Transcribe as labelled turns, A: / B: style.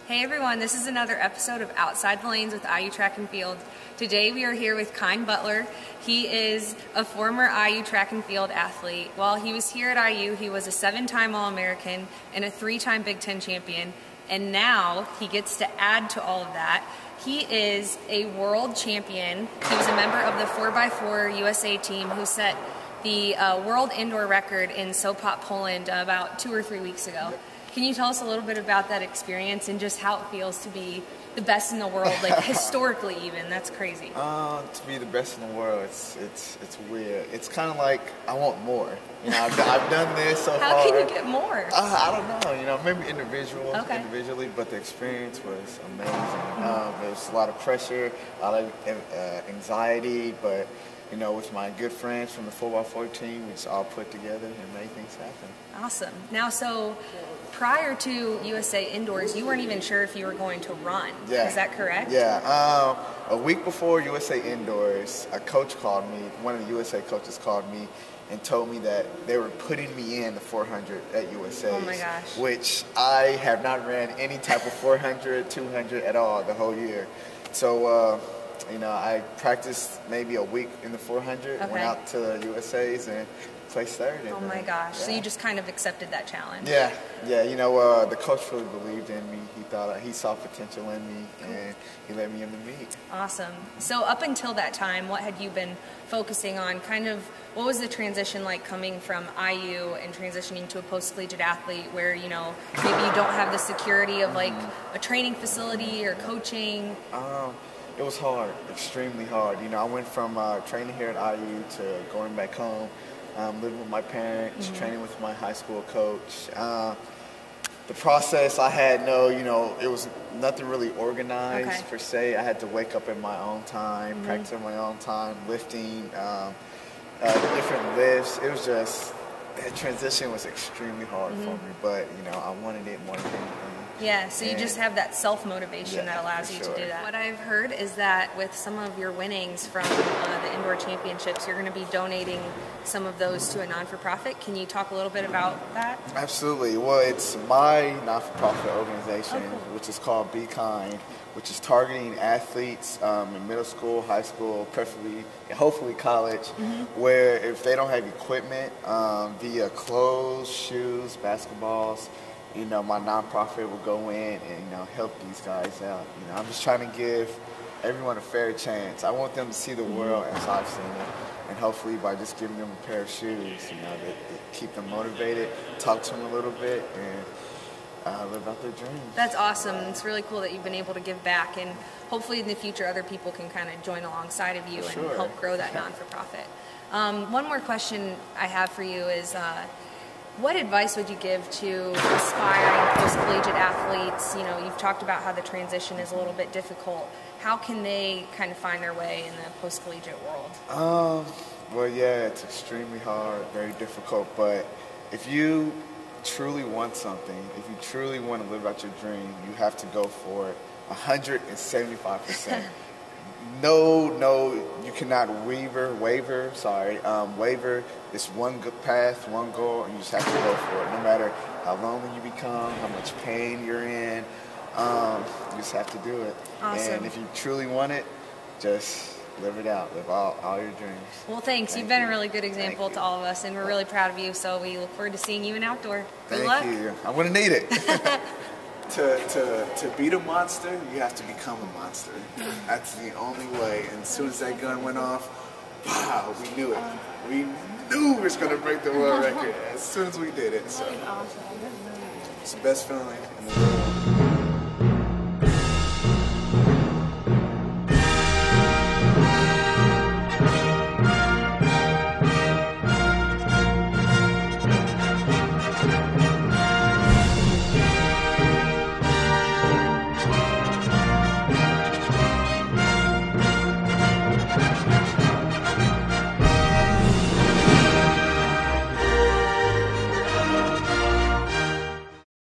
A: Hey everyone, this is another episode of Outside the Lanes with IU Track and Field. Today we are here with Kind Butler. He is a former IU track and field athlete. While he was here at IU, he was a 7-time All-American and a 3-time Big Ten champion. And now he gets to add to all of that. He is a world champion. He was a member of the 4x4 USA team who set the world indoor record in Sopot, Poland about 2 or 3 weeks ago. Can you tell us a little bit about that experience and just how it feels to be the best in the world, like historically even? That's crazy.
B: To be the best in the world, it's weird. It's kind of like I want more. You know, I've done this so far.
A: How can you get more?
B: I don't know. You know, maybe individually, but the experience was amazing. There was a lot of pressure, a lot of anxiety, but you know, with my good friends from the 4x4 team, we just all put together and made things happen.
A: Awesome. Now, so prior to USA Indoors, you weren't even sure if you were going to run.
B: Yeah.
A: Is that correct?
B: Yeah. A week before USA Indoors, a coach called me, one of the USA coaches called me and told me that they were putting me in the 400 at USA.
A: Oh my gosh.
B: Which I have not ran any type of 400, 200 at all the whole year. So, you know, I practiced maybe a week in the 400, went out to the USA's and placed third.
A: Oh my gosh. Yeah. So you just kind of accepted that challenge.
B: Yeah. You know, the coach really believed in me. He saw potential in me, and he let me in the meet.
A: Awesome. So up until that time, what had you been focusing on? Kind of, what was the transition like coming from IU and transitioning to a post-collegiate athlete where, you know, maybe you don't have the security of like a training facility or coaching?
B: It was hard, extremely hard. You know, I went from training here at IU to going back home, living with my parents, training with my high school coach. The process, I had it was nothing really organized per se. I had to wake up at my own time, practice at my own time, lifting, different lifts. It was just, that transition was extremely hard for me, but, you know, I wanted it more than anything.
A: Yeah, so you just have that self-motivation that allows you to do that. What I've heard is that with some of your winnings from the indoor championships, you're going to be donating some of those to a non-for-profit. Can you talk a little bit about that?
B: Absolutely. Well, it's my non-for-profit organization, which is called Be Kind, which is targeting athletes in middle school, high school, preferably, and hopefully college, where if they don't have equipment via clothes, shoes, basketballs, you know, my nonprofit will go in and, you know, help these guys out. You know, I'm just trying to give everyone a fair chance. I want them to see the world as I've seen it, and hopefully by just giving them a pair of shoes, you know, that keep them motivated, talk to them a little bit, and live out their dreams. That's
A: awesome. It's really cool that you've been able to give back, and hopefully in the future other people can kind of join alongside of you and help grow that non-for-profit. One more question I have for you is, what advice would you give to aspiring post-collegiate athletes? You know, you've talked about how the transition is a little bit difficult. How can they kind of find their way in the post-collegiate world?
B: Well, yeah, it's extremely hard, very difficult. But if you truly want something, if you truly want to live out your dream, you have to go for it 175%. No, you cannot waver. It's one good path, one goal, and you just have to go for it. No matter how lonely you become, how much pain you're in, you just have to do it.
A: Awesome.
B: And if you truly want it, just live it out. Live all your dreams.
A: Well, thanks. You've been a really good example to all of us, and we're really proud of you, so we look forward to seeing you in outdoor. Good luck.
B: Thank you. I'm going to need it. To beat a monster, you have to become a monster. That's the only way. And as soon as that gun went off, wow, we knew it. We knew we was going to break the world record as soon as we did it. So it's the best feeling in the world.